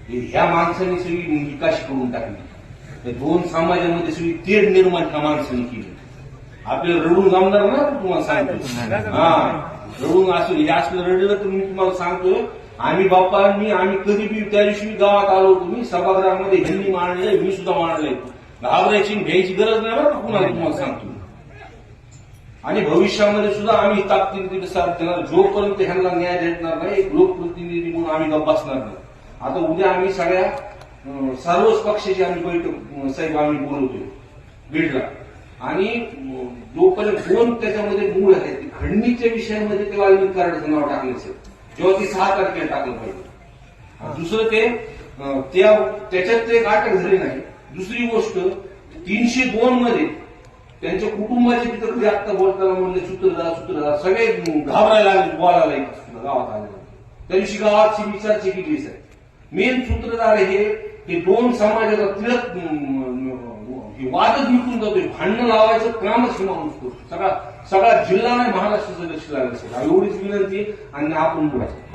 ह्या माणसाने सगळी विकास करून टाकली. दोन समाजामध्ये सगळी तेढ निर्माण ह्या माणसाने केली. आपल्याला रडून जमणार ना तुम्हाला सांगतो. रडून असं हे असलं रडलं तर मी तुम्हाला सांगतोय. आम्ही बाप्पांनी आम्ही कधी बी त्या दिवशी गावात आलो होतो. मी सभागृहामध्ये ह्यांनी मांडलंय, मी सुद्धा मांडलंय. घाबरायची घ्यायची गरज नाही बरं कुणाला तुम्हाला सांगतो. आणि भविष्यामध्ये सुद्धा आम्ही ताकदीने साथ देणार. जोपर्यंत ह्यांना न्याय भेटणार नाही एक लोकप्रतिनिधी म्हणून आम्ही गप्प बसणार नाही. आता उद्या आम्ही सगळ्या सर्वच पक्षाची आम्ही बैठक साहेब आम्ही बोलवतोय बीडला. आणि जोपर्यंत कोण त्याच्यामध्ये मूळ आहे खंडणीच्या विषयामध्ये ते वाल्मिक कराडाचं नाव टाकलं जेव्हा ती 6 तारखेला टाकलं पाहिजे. दुसरं त्याच्यात एक अटक झाली नाही. दुसरी गोष्ट 302 मध्ये त्यांच्या कुटुंबाचे तिथं कधी आत्ता बोलताना म्हणले सूत्रधार सगळे घाबरायला लागले बोलायला गावात आले. त्या दिवशी गावाची विचारची केली आहे. मेन सूत्रधार हे दोन समाजाचा तिळक वादच निघून जातोय. भांडणं लावायचं कामच हे माणूस करतो. सगळा जिल्हा नाही महाराष्ट्राचं लक्ष लागलं असेल. एवढीच विनंती आणि आपण बोलायचं.